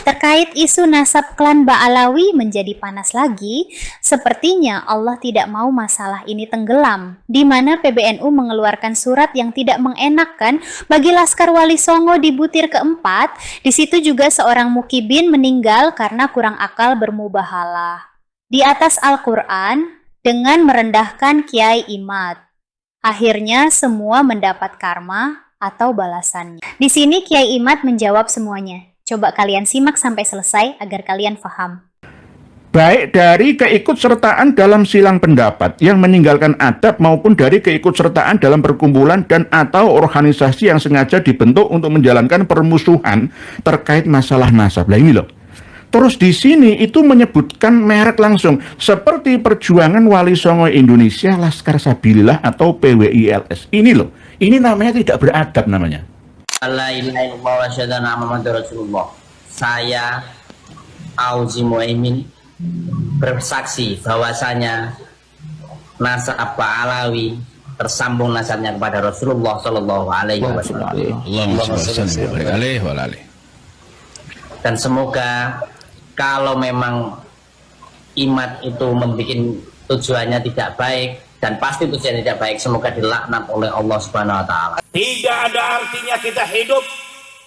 Terkait isu nasab klan Ba'alawi menjadi panas lagi, sepertinya Allah tidak mau masalah ini tenggelam, di mana PBNU mengeluarkan surat yang tidak mengenakkan bagi Laskar Wali Songo di butir keempat. Di situ juga seorang mukibin meninggal karena kurang akal bermubahalah di atas Al-Quran dengan merendahkan Kiai Imad. Akhirnya semua mendapat karma atau balasannya. Di sini Kiai Imad menjawab semuanya. Coba kalian simak sampai selesai agar kalian paham. Baik dari keikutsertaan dalam silang pendapat yang meninggalkan adab maupun dari keikutsertaan dalam perkumpulan dan atau organisasi yang sengaja dibentuk untuk menjalankan permusuhan terkait masalah nasab. Lah ini loh. Terus di sini itu menyebutkan merek langsung seperti Perjuangan Wali Songo Indonesia, Laskar Sabilillah atau PWILS. Ini loh. Ini namanya tidak beradab namanya. La ilaha illallah wa asyhadu anna Muhammadar Rasulullah. Saya Auzi Muaimin bersaksi bahwasanya nasab Ba'alawi tersambung nasabnya kepada Rasulullah sallallahu alaihi wasallam. Dan semoga kalau memang Imad itu membuat tujuannya tidak baik, dan pasti tujuannya tidak baik, semoga dilaknat oleh Allah Subhanahu wa taala. Tidak ada artinya kita hidup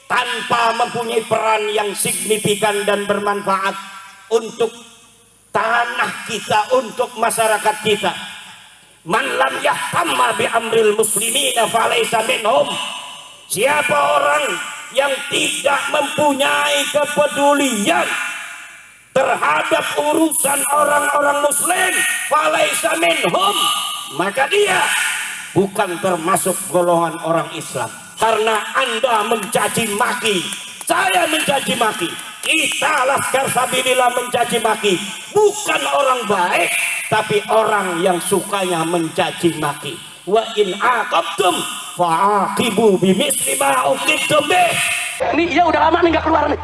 tanpa mempunyai peran yang signifikan dan bermanfaat untuk tanah kita, untuk masyarakat kita. Man lam yahtamma bi amril muslimina falaysa minhum. Siapa orang yang tidak mempunyai kepedulian terhadap urusan orang-orang muslim, falaysa minhum, maka dia bukan termasuk golongan orang Islam. Karena Anda mencaci maki, saya mencaci maki, kita Laskar Sabilillah mencaci maki, bukan orang baik, tapi orang yang sukanya mencaci maki. Wa in aqabtum fa'aqibu bimisli ma uqibtum bih. Nih ya udah lama nih nggak keluar nih.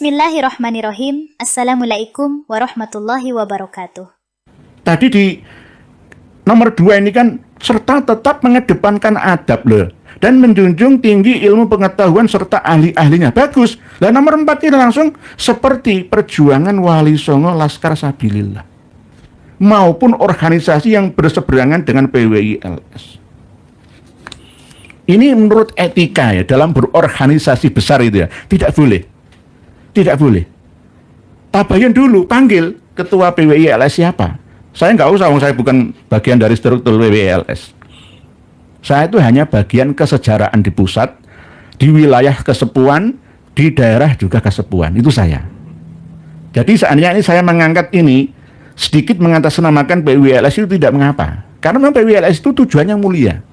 Bismillahirrahmanirrahim. Assalamualaikum warahmatullahi wabarakatuh. Tadi di nomor 2 ini kan serta tetap mengedepankan adab loh dan menjunjung tinggi ilmu pengetahuan serta ahli-ahlinya. Bagus. Lah nomor 4 ini langsung seperti Perjuangan Wali Songo Laskar Sabilillah maupun organisasi yang berseberangan dengan PWILS. Ini menurut etika ya dalam berorganisasi besar itu ya tidak boleh. Tidak boleh. Tabayun dulu, panggil ketua PWILS siapa. Saya nggak usah, saya bukan bagian dari struktur PWILS. Saya itu hanya bagian kesejarahan di pusat, di wilayah kesepuan, di daerah juga kesepuan. Itu saya. Jadi seandainya ini saya mengangkat ini, sedikit mengatasnamakan PWILS itu tidak mengapa. Karena memang PWILS itu tujuannya mulia.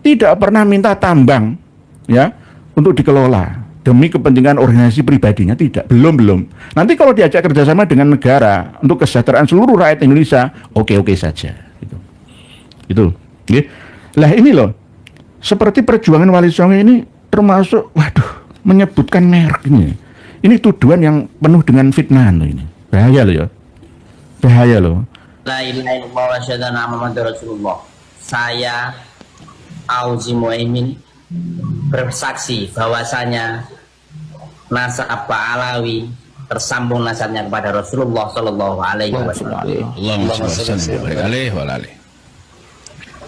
Tidak pernah minta tambang ya untuk dikelola demi kepentingan organisasi pribadinya, tidak, belum. Nanti kalau diajak kerjasama dengan negara untuk kesejahteraan seluruh rakyat Indonesia, oke saja. Itu. Lah ini loh, seperti Perjuangan Wali Songo ini termasuk, menyebutkan merek ini. Ini tuduhan yang penuh dengan fitnah loh ini. Bahaya loh ya. Bahaya loh. La ilaha illallah wa asyhadu anna Muhammadar Rasulullah. Saya Auzi Muaimin bersaksi bahwasanya nasab Ba'alawi tersambung nasabnya kepada Rasulullah sallallahu alaihi wasallam.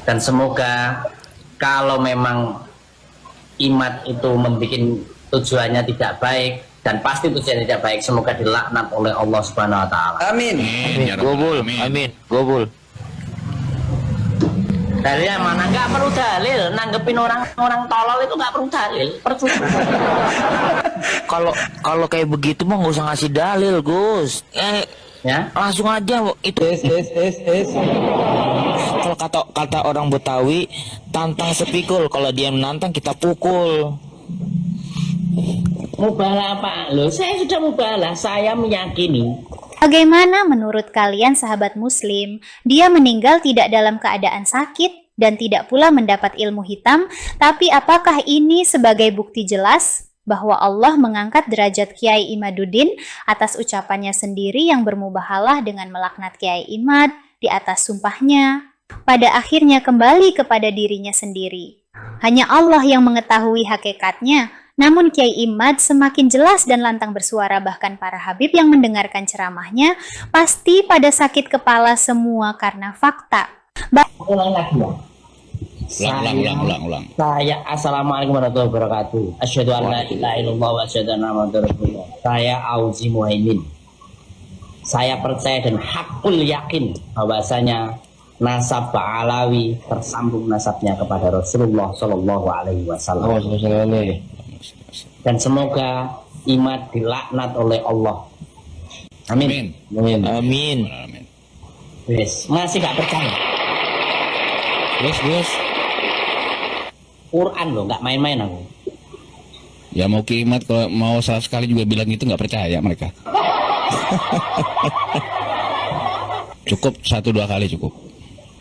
Dan semoga kalau memang Imad itu membuat tujuannya tidak baik, dan pasti tujuannya tidak baik, semoga dilaknat oleh Allah Subhanahu wa taala. Amin. Gobul. Amin. Gobul. Dalilnya mana? Nggak perlu dalil. Nanggepin orang tolol itu nggak perlu dalil. Kalau kayak begitu mah nggak usah ngasih dalil, Gus. Ya, langsung aja itu. Kalau kata orang Betawi, tantang sepikul. Kalau dia menantang kita pukul. Mubalah Pak. Loh, saya sudah mubalah. Saya meyakini. Bagaimana menurut kalian sahabat muslim? Dia meninggal tidak dalam keadaan sakit, dan tidak pula mendapat ilmu hitam, tapi apakah ini sebagai bukti jelas bahwa Allah mengangkat derajat Kiai Imaduddin atas ucapannya sendiri yang bermubahalah dengan melaknat Kiai Imad di atas sumpahnya, pada akhirnya kembali kepada dirinya sendiri. Hanya Allah yang mengetahui hakikatnya, namun Kiai Imad semakin jelas dan lantang bersuara, bahkan para habib yang mendengarkan ceramahnya pasti pada sakit kepala semua karena fakta. Ulang lagi ya. Ulang. Saya assalamualaikum warahmatullahi wabarakatuh. Asyhadu an la ilaha illallah wa asyhadu anna muhammadar rasulullah. Saya Auzi Muhaimin. Saya percaya dan hakul yakin bahwasanya nasab Ba'alawi tersambung nasabnya kepada Rasulullah Shallallahu Alaihi Wasallam. Dan semoga Imad dilaknat oleh Allah. Amin. Amin. Yes. Masih gak percaya? Yes. Quran loh, gak main-main aku. Ya mau kiamat kalau mau 100 kali juga bilang itu nggak percaya mereka. Cukup 1-2 kali cukup.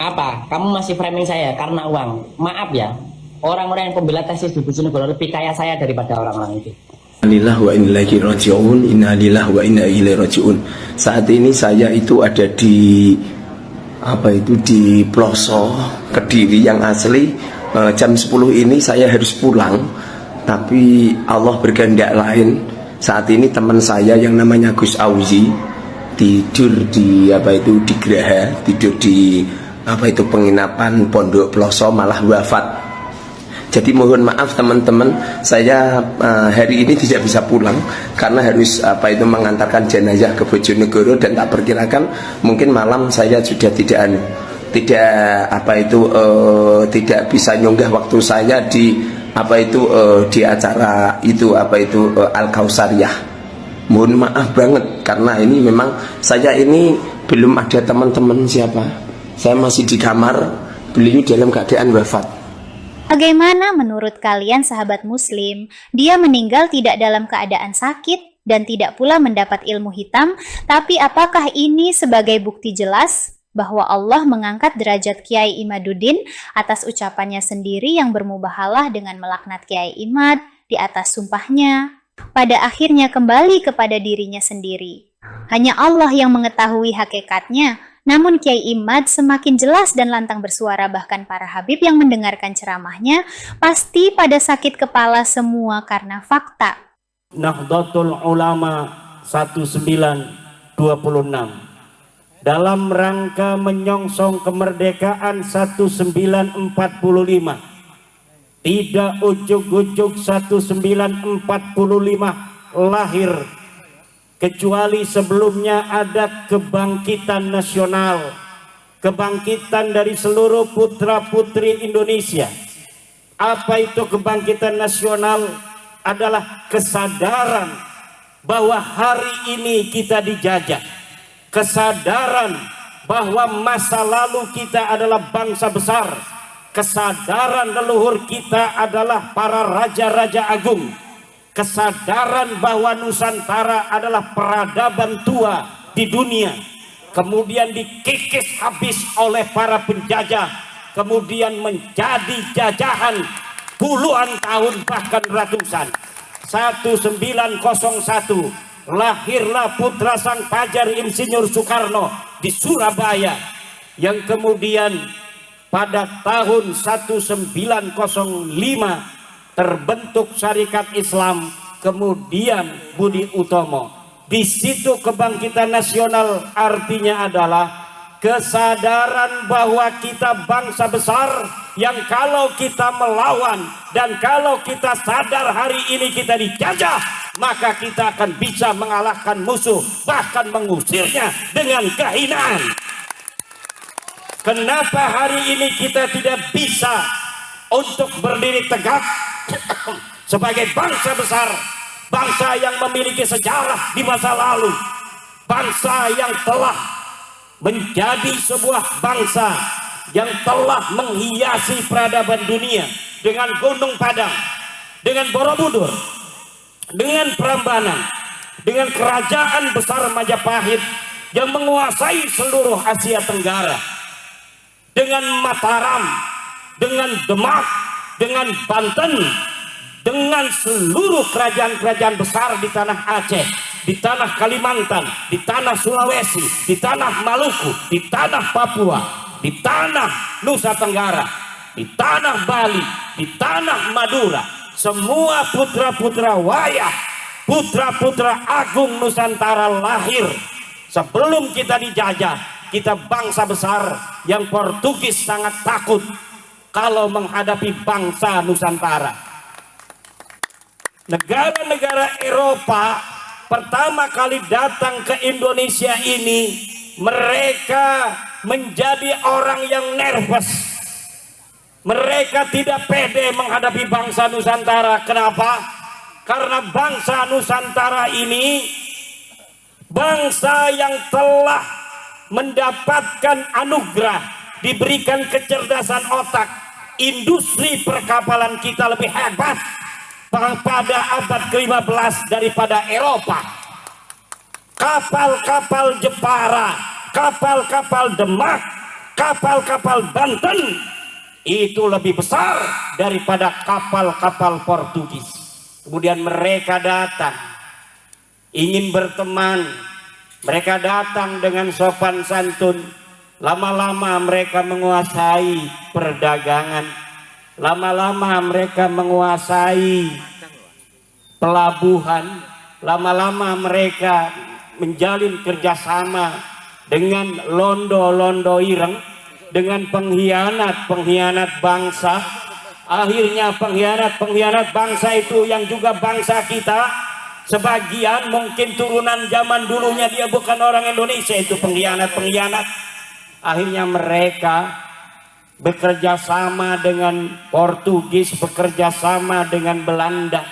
Apa? Kamu masih framing saya karena uang? Maaf ya, orang-orang yang pembela tesis di Bojonegoro lebih kaya saya daripada orang-orang itu. Innalillahi wa inna ilaihi raji'un. Innalillahi wa inna ilaihi raji'un. Saat ini saya itu ada di di pelosok Kediri yang asli. Jam 10 ini saya harus pulang, tapi Allah berkehendak lain. Saat ini teman saya yang namanya Gus Auzi tidur di di Geraha, tidur di penginapan Pondok Ploso, malah wafat. Jadi mohon maaf teman-teman, saya hari ini tidak bisa pulang karena harus mengantarkan jenazah ke Bojonegoro, dan tak perkirakan mungkin malam saya sudah tidak bisa nyunggah waktu saya di di acara itu Al-Kausariyah. Mohon maaf banget karena ini memang saya ini belum ada teman-teman siapa. Saya masih di kamar, beliau dalam keadaan wafat. Bagaimana menurut kalian sahabat muslim, dia meninggal tidak dalam keadaan sakit dan tidak pula mendapat ilmu hitam, tapi apakah ini sebagai bukti jelas bahwa Allah mengangkat derajat Kiai Imaduddin atas ucapannya sendiri yang bermubahalah dengan melaknat Kiai Imad di atas sumpahnya, pada akhirnya kembali kepada dirinya sendiri. Hanya Allah yang mengetahui hakikatnya, namun Kiai Imad semakin jelas dan lantang bersuara, bahkan para habib yang mendengarkan ceramahnya pasti pada sakit kepala semua karena fakta. Nahdlatul Ulama 1926 dalam rangka menyongsong kemerdekaan 1945. Tidak ujuk-ujuk 1945 lahir, kecuali sebelumnya ada kebangkitan nasional, kebangkitan dari seluruh putra-putri Indonesia. Apa itu kebangkitan nasional? Adalah kesadaran bahwa hari ini kita dijajah, kesadaran bahwa masa lalu kita adalah bangsa besar, kesadaran leluhur kita adalah para raja-raja agung, kesadaran bahwa Nusantara adalah peradaban tua di dunia, kemudian dikikis habis oleh para penjajah, kemudian menjadi jajahan puluhan tahun bahkan ratusan. 1901 lahirlah putra sang fajar Insinyur Soekarno di Surabaya, yang kemudian pada tahun 1905 terbentuk Syarikat Islam, kemudian Budi Utomo. Di situ kebangkitan nasional artinya adalah kesadaran bahwa kita bangsa besar yang kalau kita melawan dan kalau kita sadar hari ini kita dijajah, maka kita akan bisa mengalahkan musuh, bahkan mengusirnya dengan kehinaan. Kenapa hari ini kita tidak bisa untuk berdiri tegak sebagai bangsa besar, bangsa yang memiliki sejarah di masa lalu, bangsa yang telah menjadi sebuah bangsa yang telah menghiasi peradaban dunia dengan Gunung Padang, dengan Borobudur, dengan Prambanan, dengan kerajaan besar Majapahit yang menguasai seluruh Asia Tenggara, dengan Mataram dengan Demak, dengan Banten, dengan seluruh kerajaan-kerajaan besar di tanah Aceh, di tanah Kalimantan, di tanah Sulawesi, di tanah Maluku, di tanah Papua, di tanah Nusa Tenggara, di tanah Bali, di tanah Madura. Semua putra-putra wayah, putra-putra agung Nusantara lahir sebelum kita dijajah. Kita bangsa besar yang Portugis sangat takut kalau menghadapi bangsa Nusantara. Negara-negara Eropa pertama kali datang ke Indonesia ini, mereka menjadi orang yang nervous. Mereka tidak pede menghadapi bangsa Nusantara. Kenapa? Karena bangsa Nusantara ini bangsa yang telah mendapatkan anugerah, diberikan kecerdasan otak. Industri perkapalan kita lebih hebat pada abad ke-15 daripada Eropa. Kapal-kapal Jepara, kapal-kapal Demak, kapal-kapal Banten itu lebih besar daripada kapal-kapal Portugis. Kemudian mereka datang ingin berteman. Mereka datang dengan sopan santun. Lama-lama mereka menguasai perdagangan. Lama-lama mereka menguasai pelabuhan. Lama-lama mereka menjalin kerjasama dengan londo-londo ireng, dengan pengkhianat-pengkhianat bangsa. Akhirnya pengkhianat-pengkhianat bangsa itu yang juga bangsa kita. Sebagian mungkin turunan zaman dulunya dia bukan orang Indonesia, itu pengkhianat-pengkhianat. Akhirnya mereka bekerja sama dengan Portugis, bekerja sama dengan Belanda,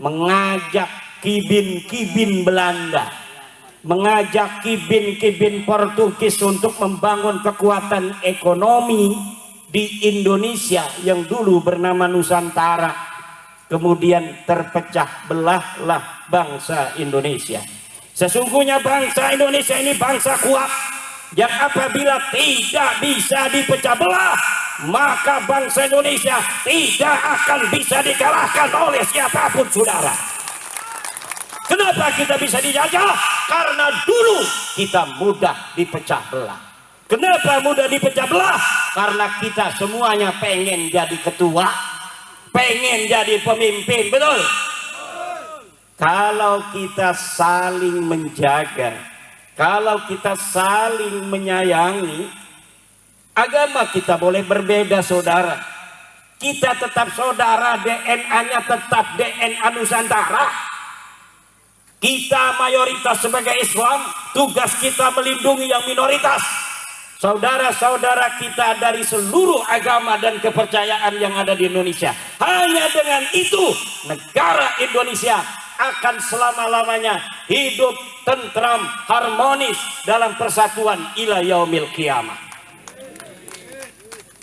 mengajak kibin-kibin Belanda, mengajak kibin-kibin Portugis untuk membangun kekuatan ekonomi di Indonesia yang dulu bernama Nusantara. Kemudian terpecah belahlah bangsa Indonesia. Sesungguhnya bangsa Indonesia ini bangsa kuat, yang apabila tidak bisa dipecah belah, maka bangsa Indonesia tidak akan bisa dikalahkan oleh siapapun, saudara. Kenapa kita bisa dijajah? Karena dulu kita mudah dipecah belah. Kenapa mudah dipecah belah? Karena kita semuanya pengen jadi ketua, pengen jadi pemimpin, betul? Kalau kita saling menjaga, kalau kita saling menyayangi, agama kita boleh berbeda, saudara. Kita tetap saudara, DNA-nya tetap DNA Nusantara. Kita mayoritas sebagai Islam, tugas kita melindungi yang minoritas. Saudara-saudara kita dari seluruh agama dan kepercayaan yang ada di Indonesia. Hanya dengan itu negara Indonesia akan selama-lamanya hidup tentram, harmonis dalam persatuan ila yaumil qiyamah.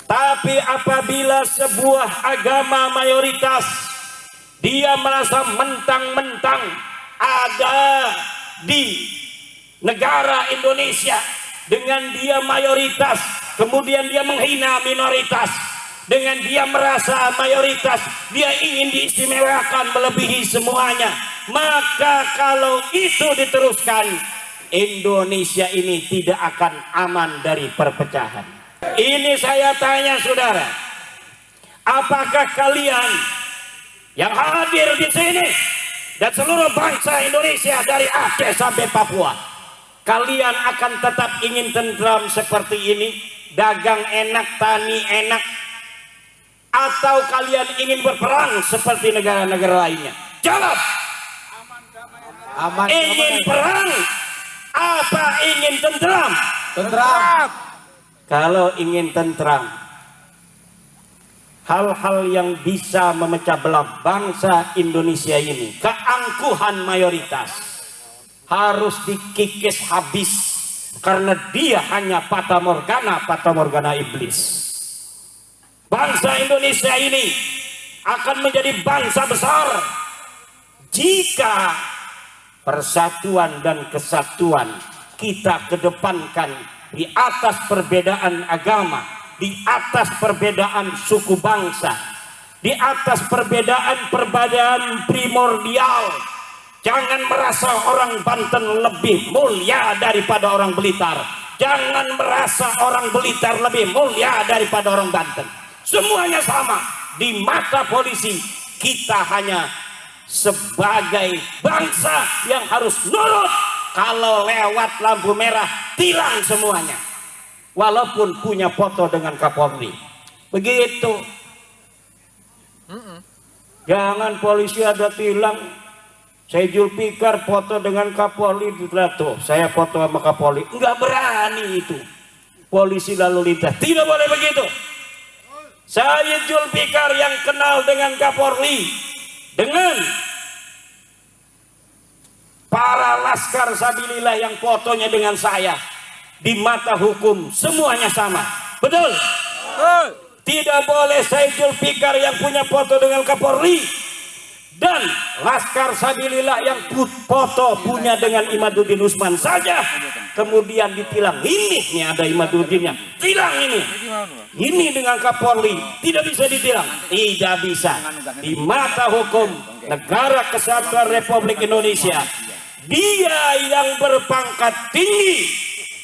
Tapi apabila sebuah agama mayoritas dia merasa mentang-mentang ada di negara Indonesia, dengan dia mayoritas, kemudian dia menghina minoritas, dengan dia merasa mayoritas, dia ingin diistimewakan melebihi semuanya, maka kalau itu diteruskan, Indonesia ini tidak akan aman dari perpecahan. Ini saya tanya saudara, apakah kalian yang hadir di sini dan seluruh bangsa Indonesia dari Aceh sampai Papua, kalian akan tetap ingin tentram seperti ini, dagang enak, tani enak, atau kalian ingin berperang seperti negara-negara lainnya? Jawab. Aman, ingin perang apa ingin tentram? Tentram. Kalau ingin tentram, hal-hal yang bisa memecah belah bangsa Indonesia ini, keangkuhan mayoritas harus dikikis habis, karena dia hanya fata morgana iblis. Bangsa Indonesia ini akan menjadi bangsa besar jika persatuan dan kesatuan kita kedepankan di atas perbedaan agama, di atas perbedaan suku bangsa, di atas perbedaan primordial. Jangan merasa orang Banten lebih mulia daripada orang Blitar. Jangan merasa orang Blitar lebih mulia daripada orang Banten. Semuanya sama di mata polisi. Kita hanya sebagai bangsa yang harus nurut. Kalau lewat lampu merah, tilang semuanya. Walaupun punya foto dengan Kapolri. Begitu. Jangan polisi ada tilang. Saya Zulfikar foto dengan Kapolri, tuh saya foto sama Kapolri. Enggak berani itu. Polisi lalu lintas. Tidak boleh begitu. Saya Zulfikar yang kenal dengan Kapolri, dengan para laskar sabilillah yang fotonya dengan saya, di mata hukum semuanya sama. Betul? Tidak boleh saya Zulfikar yang punya foto dengan Kapolri dan laskar sabilillah yang foto punya dengan Imaduddin Usman saja kemudian ditilang. Ini ada Imaduddinnya, tilang ini dengan Kapolri, tidak bisa ditilang. Tidak bisa. Di mata hukum Negara Kesatuan Republik Indonesia, dia yang berpangkat tinggi,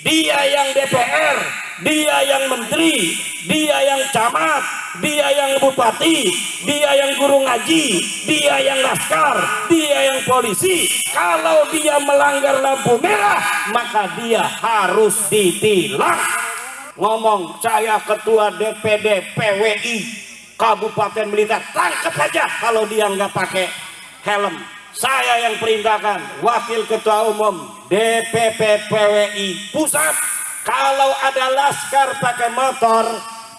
dia yang DPR, dia yang menteri, dia yang camat, dia yang bupati, dia yang guru ngaji, dia yang laskar, dia yang polisi. Kalau dia melanggar lampu merah, maka dia harus ditilang. Ngomong saya ketua DPD PWI Kabupaten Blitar, tangkap aja kalau dia nggak pakai helm. Saya yang perintahkan, wakil ketua umum DPP PWI pusat, kalau ada laskar pakai motor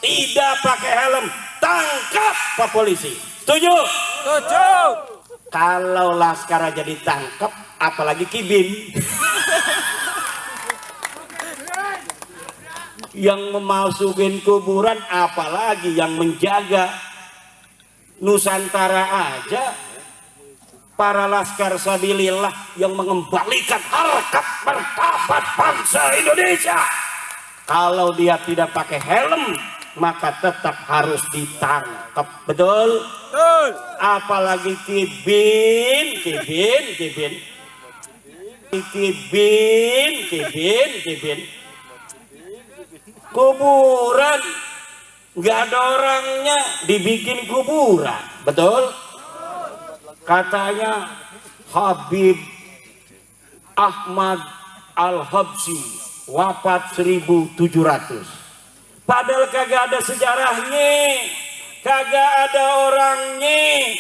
tidak pakai helm, tangkap Pak polisi. Setuju? Setuju. Kalau laskar aja ditangkap, apalagi kibin yang memasukin kuburan, apalagi yang menjaga Nusantara aja. Para laskar sabilillah yang mengembalikan harkat martabat bangsa Indonesia, kalau dia tidak pakai helm maka tetap harus ditangkap. Betul? Betul. Apalagi kibin kuburan nggak ada orangnya dibikin kuburan. Betul? Katanya Habib Ahmad Al-Habsyi wafat 1700. Padahal kagak ada sejarahnya, kagak ada orangnya.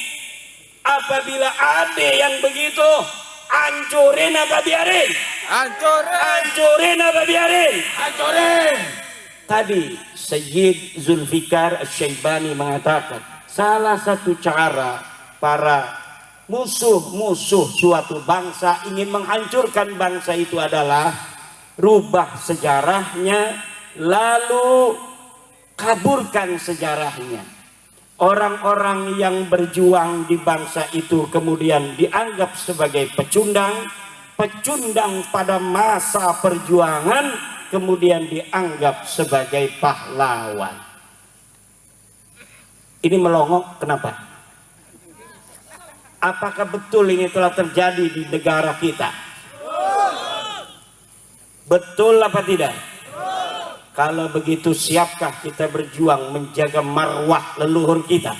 Apabila ada yang begitu, hancurin apa biarin? Hancurin apa biarin? Hancurin. Tadi Sayyid Zulfikar Asy-Syaibani mengatakan salah satu cara para musuh-musuh suatu bangsa ingin menghancurkan bangsa itu adalah rubah sejarahnya lalu kaburkan sejarahnya. Orang-orang yang berjuang di bangsa itu kemudian dianggap sebagai pecundang pada masa perjuangan, kemudian dianggap sebagai pahlawan. Ini melongok kenapa? Apakah betul ini telah terjadi di negara kita? Betul apa tidak? Kalau begitu, siapkah kita berjuang menjaga marwah leluhur kita?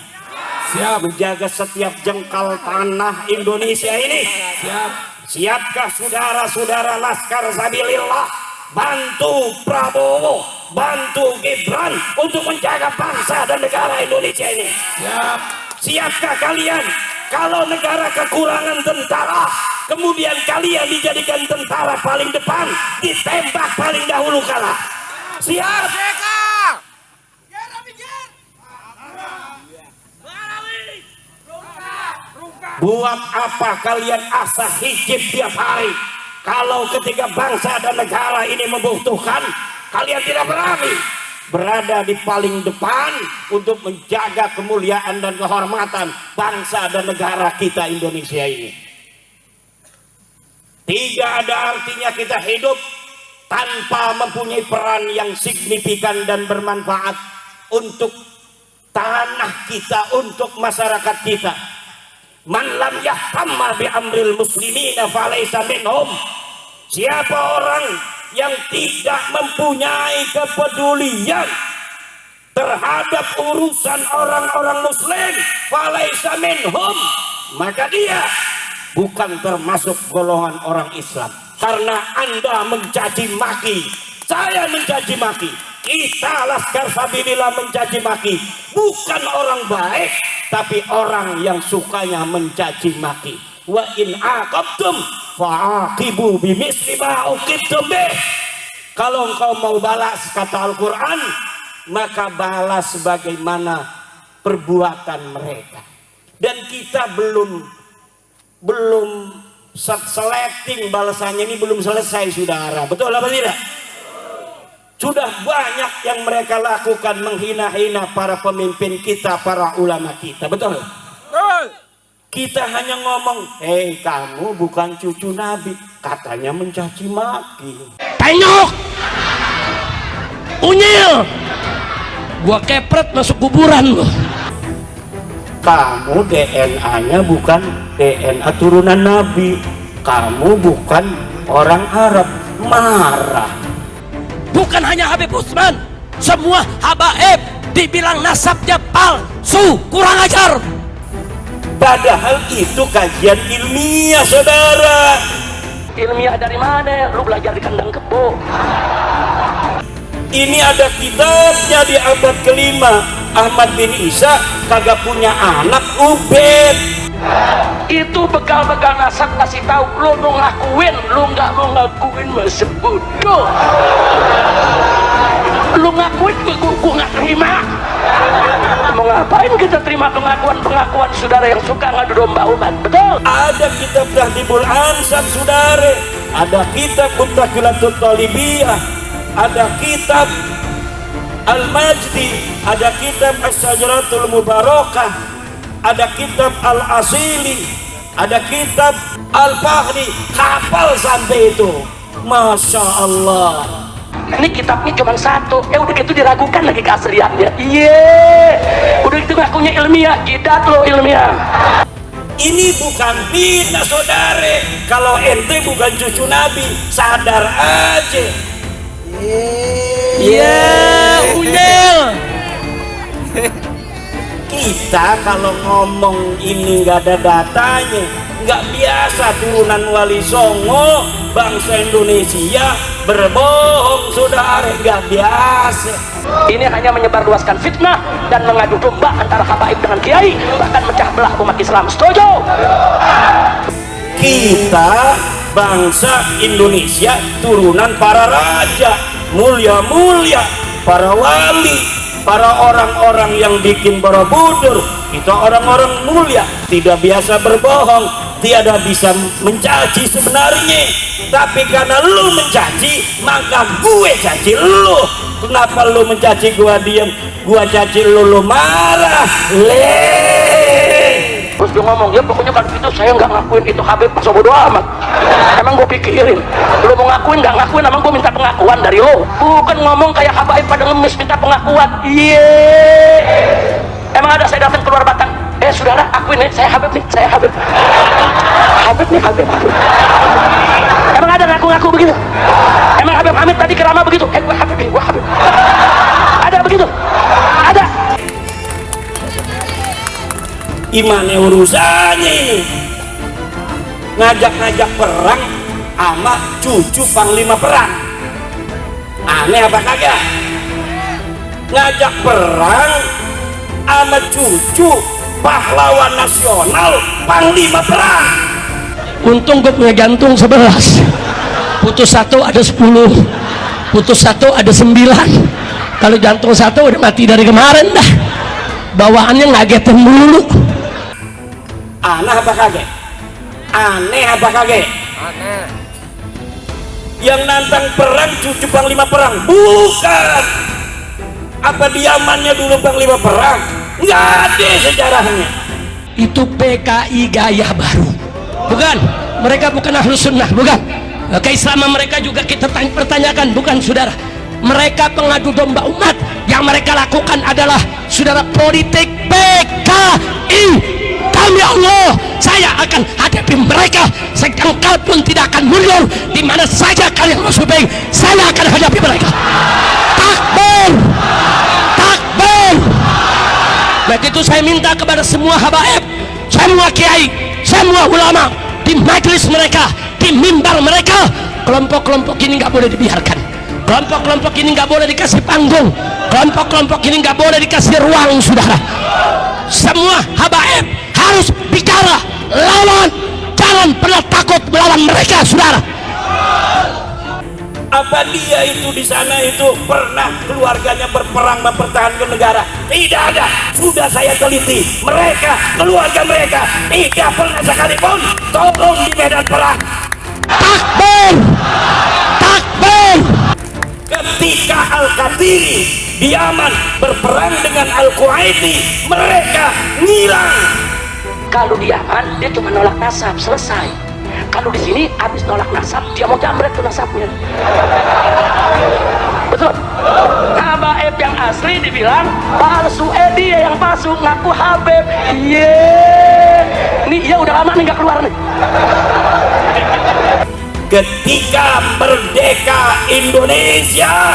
Siap. Menjaga setiap jengkal tanah Indonesia ini? Siap. Siapkah saudara-saudara laskar sabilillah bantu Prabowo, bantu Gibran untuk menjaga bangsa dan negara Indonesia ini? Siap. Siapkah kalian kalau negara kekurangan tentara, kemudian kalian dijadikan tentara paling depan, ditembak paling dahulu kalah? Siap? Buat apa kalian asah hijib tiap hari? Kalau ketika bangsa dan negara ini membutuhkan, kalian tidak berani berada di paling depan untuk menjaga kemuliaan dan kehormatan bangsa dan negara kita Indonesia ini. Tidak ada artinya kita hidup tanpa mempunyai peran yang signifikan dan bermanfaat untuk tanah kita, untuk masyarakat kita. Man lam yahtamma bi amril muslimina falaysa minhum. Siapa orang yang tidak mempunyai kepedulian terhadap urusan orang-orang muslim, falaysa minhum, maka dia bukan termasuk golongan orang Islam. Karena Anda mencaci maki, saya mencaci maki, kita Laskar Sabilillah mencaci maki, bukan orang baik, tapi orang yang sukanya mencaci maki. Wa in aqabtum fa'aqibu bimisli ma uqibtum bih. Kalau engkau mau balas, kata Al-Quran, maka balas sebagaimana perbuatan mereka. Dan kita belum seleting balasannya, ini belum selesai, saudara. Betul apa tidak? Sudah banyak yang mereka lakukan, menghina-hina para pemimpin kita, para ulama kita. Betul? Kita hanya ngomong, hei kamu bukan cucu Nabi, katanya mencaci maki. Penyok, unyil, gua kepret masuk kuburan lo. Kamu DNA-nya bukan DNA turunan Nabi, kamu bukan orang Arab. Marah. Bukan hanya Habib Utsman, semua habaib dibilang nasabnya palsu, kurang ajar. Padahal itu kajian ilmiah, saudara. Ilmiah dari mana? Lu belajar di kandang kebo. Ini ada kitabnya di abad kelima. Ahmad bin Isa kagak punya anak, Ubed. Itu bekal-bekal nasab kasih tahu. Lu mau ngakuin, lu nggak mau ngakuin masih bodoh. Lu ngakuin, gua nggak terima. Mau ngapain kita terima pengakuan saudara yang suka ngadu domba umat? Betul? Ada kitab Tahdhibul Ansab, saudara. Ada kitab Mutaqilatul Talibiyah. Ada kitab Al-Majdi. Ada kitab As-Sajaratul Mubarakah. Ada kitab Al-Asili. Ada kitab Al-Fahri. Hafal sampai itu. Masya Allah. Ini kitabnya cuma satu, udah gitu diragukan lagi keasliannya. Iya, udah gitu ngakunya ilmiah, jidat lo ilmiah. Ini bukan fitnah, saudara. Kalau ente bukan cucu Nabi, sadar aja. Iya, unyil. Kita kalau ngomong ini nggak ada datanya, nggak biasa turunan Wali Songo, bangsa Indonesia berbohong, saudara, nggak biasa. Ini hanya menyebarluaskan fitnah dan mengadu domba antara habaib dengan kiai, bahkan mecah belah umat Islam. Setuju? Kita bangsa Indonesia turunan para raja, mulia-mulia, para wali, para orang-orang yang bikin Borobudur. Kita orang-orang mulia, tidak biasa berbohong, tiada bisa mencaci sebenarnya. Tapi karena lu mencaci, maka gue caci lu. Kenapa lu mencaci gua diam, gua caci lu marah? Terus dia ngomong, ya pokoknya kalau gitu saya nggak ngakuin itu Habib, masa bodo amat. Emang gue pikirin, lu mau ngakuin nggak ngakuin, emang gue minta pengakuan dari lo. Bukan ngomong kayak habaib pada ngemis minta pengakuan. Iya. Emang ada saya datang keluar Batang, saudara akuin nih, saya Habib nih, saya Habib. Habib nih, Habib. Emang ada ngaku-ngaku begitu? Emang Habib Hamid tadi kerama begitu? Gue Habib nih, gue Habib. Ada begitu? Ada. Gimana urusannya ini? Ngajak-ngajak perang sama cucu panglima perang. Aneh apa kagak? Ngajak perang sama cucu pahlawan nasional panglima perang. Untung gue punya jantung 11, putus 1 ada 10, putus 1 ada 9. Kalau jantung 1 udah mati dari kemarin dah. Bawaannya ngagetin dulu. Aneh apa kagak? Aneh apa kagak? Aneh. Yang nantang perang cucu panglima perang? Bukan. Apa diamannya dulu panglima perang? Nggak ada sejarahnya. Itu PKI gaya baru. Bukan, mereka bukan ahlus sunnah, bukan. Keislaman mereka juga kita pertanyakan, bukan saudara. Mereka pengadu domba umat. Yang mereka lakukan adalah saudara politik PKI. Demi Allah, saya akan hadapi mereka sejengkal pun tidak akan mundur. Di mana saja kalian masuk, saya akan hadapi mereka. Takbir, takbir. Begitu saya minta kepada semua habaib, semua kiai, semua ulama di majelis mereka, di mimbar mereka, kelompok-kelompok ini nggak boleh dibiarkan. Kelompok-kelompok ini nggak boleh dikasih panggung. Kelompok-kelompok ini nggak boleh dikasih ruang, saudara. Semua habaib harus bicara, lawan. Jangan pernah takut melawan mereka, saudara. Apa dia itu di sana itu pernah keluarganya berperang mempertahankan negara? Tidak ada. Sudah saya teliti, mereka, keluarga mereka tidak pernah sekalipun turun di medan perang. Takbir, takbir. Ketika Al-Qadiri di Yaman berperang dengan Al-Quaiti, mereka ngilang. Kalau di Yaman dia cuma nolak nasab, selesai. Kalau di sini habis nolak nasab, dia mau jamret tuh nasabnya. Betul. Habaib yang asli dibilang palsu, dia yang palsu ngaku Habib. Nih ya udah lama nih nggak keluar nih. Ketika merdeka Indonesia,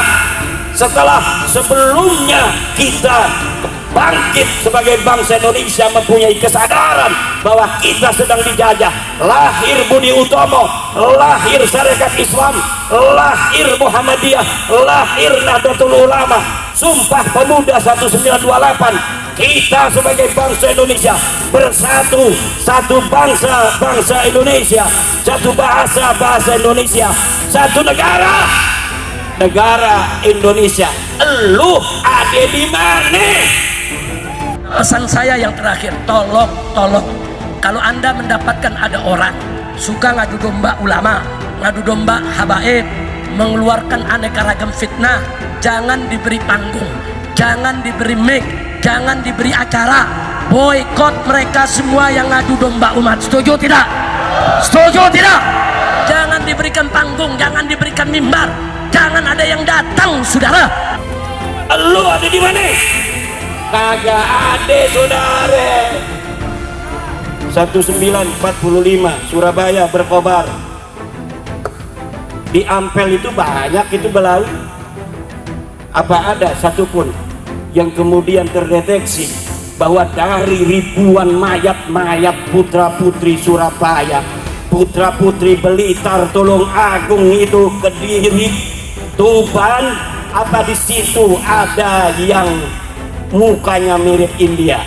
setelah sebelumnya kita bangkit sebagai bangsa Indonesia, mempunyai kesadaran bahwa kita sedang dijajah, lahir Budi Utomo, lahir Syarikat Islam, lahir Muhammadiyah, lahir Nahdlatul Ulama, Sumpah Pemuda 1928. Kita sebagai bangsa Indonesia bersatu, satu bangsa, bangsa Indonesia, satu bahasa, bahasa Indonesia, satu negara, negara Indonesia. Lu ada di mana? Pesan saya yang terakhir, tolong kalau Anda mendapatkan ada orang suka ngadu domba ulama, ngadu domba habaib, mengeluarkan aneka ragam fitnah, jangan diberi panggung, jangan diberi mic, jangan diberi acara. Boykot mereka semua yang ngadu domba umat. Setuju tidak? Setuju tidak? Jangan diberikan panggung, jangan diberikan mimbar, jangan ada yang datang, saudara. Lu ada di mana? Kagak ada, saudara. 1945 Surabaya berkobar. Di Ampel itu banyak itu belawi. Apa ada satupun yang kemudian terdeteksi bahwa dari ribuan mayat-mayat putra-putri Surabaya, putra-putri Blitar, Tulung Agung itu, Kediri, Tuban, apa di situ ada yang mukanya mirip India?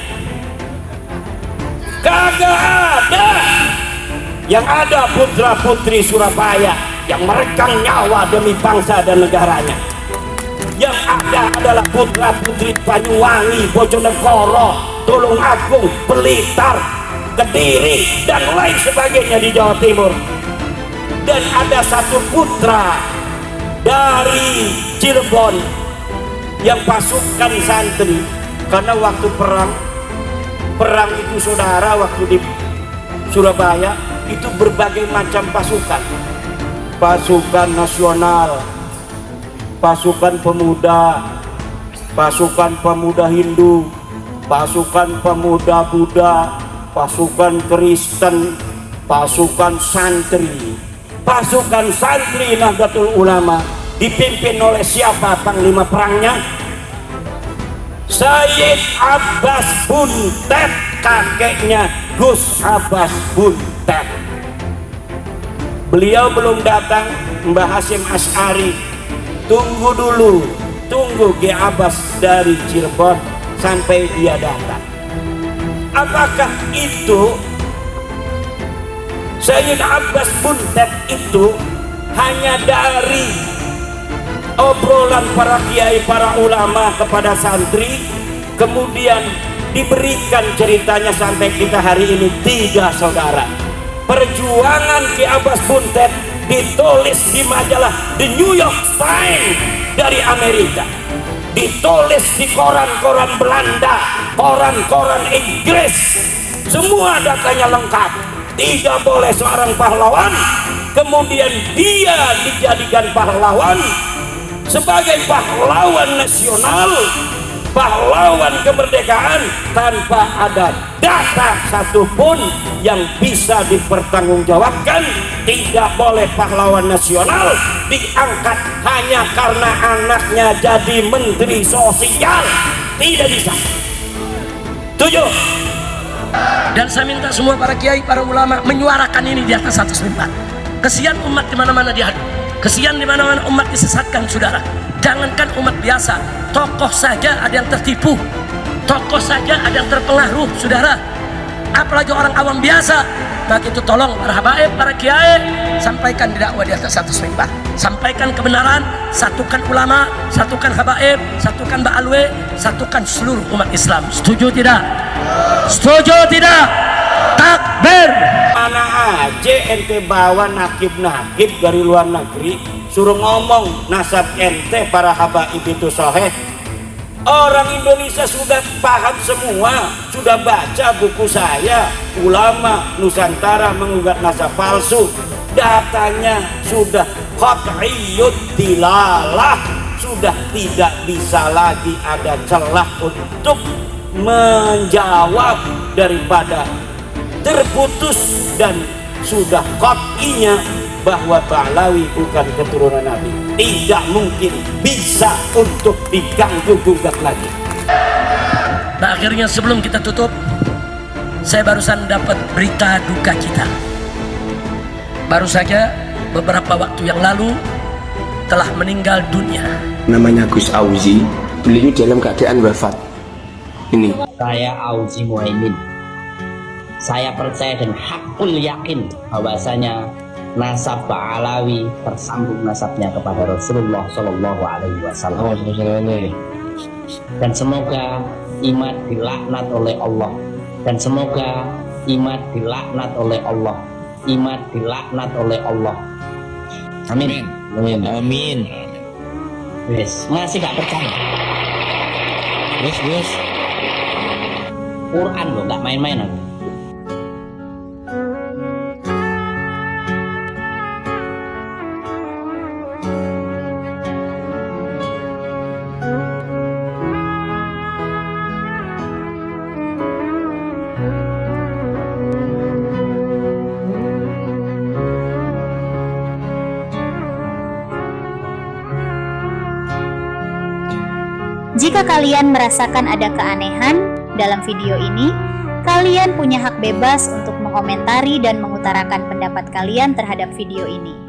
Kagak ada. Yang ada putra-putri Surabaya yang meregang nyawa demi bangsa dan negaranya. Yang ada adalah putra-putri Banyuwangi, Bojonegoro, Tulung Agung, Blitar, Kediri, dan lain sebagainya di Jawa Timur. Dan ada satu putra dari Cirebon yang pasukan santri, karena waktu perang itu, saudara, waktu di Surabaya itu berbagai macam pasukan, pasukan nasional, pasukan pemuda, pasukan pemuda Hindu, pasukan pemuda Buddha, pasukan Kristen, pasukan santri. Pasukan santri Nahdlatul Ulama dipimpin oleh siapa panglima perangnya? Sayyid Abbas Buntet, kakeknya Gus Abbas Buntet. Beliau belum datang, Mbah Hasyim Asy'ari. Tunggu dulu, tunggu Ki Abbas dari Cirebon sampai dia datang. Apakah itu Sayyid Abbas Buntet itu hanya dari obrolan para kiai, para ulama kepada santri, kemudian diberikan ceritanya sampai kita hari ini? Tidak, saudara. Perjuangan Ki Abbas Buntet ditulis di majalah The New York Times dari Amerika, ditulis di koran-koran Belanda, koran-koran Inggris, semua datanya lengkap. Tidak boleh seorang pahlawan kemudian dia dijadikan pahlawan sebagai pahlawan nasional, pahlawan kemerdekaan, tanpa ada data satupun yang bisa dipertanggungjawabkan. Tidak boleh pahlawan nasional diangkat hanya karena anaknya jadi menteri sosial. Tidak bisa. Tujuh. Dan saya minta semua para kiai, para ulama menyuarakan ini di atas atas mimbar. Kesian umat di mana-mana diadu. Kesian di mana-mana umat disesatkan, saudara. Jangankan umat biasa, tokoh saja ada yang tertipu, tokoh saja ada yang terpengaruh, saudara. Apalagi orang awam biasa. Maka itu tolong para habaib, para kiai, sampaikan di dakwah di atas atas mimbar. Sampaikan kebenaran, satukan ulama, satukan habaib, satukan ba'alwe, satukan seluruh umat Islam. Setuju tidak? Setuju tidak? Takbir! Mana aja ente bawa nakib-nakib dari luar negeri, suruh ngomong nasab ente para habaib itu sahih. Orang Indonesia sudah paham semua, sudah baca buku saya, ulama Nusantara mengugat nasab palsu. Datanya sudah qat'iyyud dilalah, sudah tidak bisa lagi ada celah untuk menjawab daripada terputus, dan sudah qat'inya bahwa Ba'alawi bukan keturunan Nabi. Tidak mungkin bisa untuk diganggu-gugat lagi. Nah, akhirnya sebelum kita tutup, saya barusan dapat berita duka kita. Baru saja beberapa waktu yang lalu telah meninggal dunia. Namanya Gus Auzi, beliau dalam keadaan wafat. Ini. Saya Auzi Muhaimin. Saya percaya dan hakul yakin bahwasanya nasab Ba'alawi tersambung nasabnya kepada Rasulullah Shallallahu Alaihi Wasallam. Dan semoga Imad dilaknat oleh Allah. Dan semoga Imad dilaknat oleh Allah. Imad dilaknat oleh Allah. Amin. Amin. Amin. Wes, masih gak percaya? Wes. Quran loh, gak main-mainan. Jika kalian merasakan ada keanehan dalam video ini, kalian punya hak bebas untuk mengomentari dan mengutarakan pendapat kalian terhadap video ini.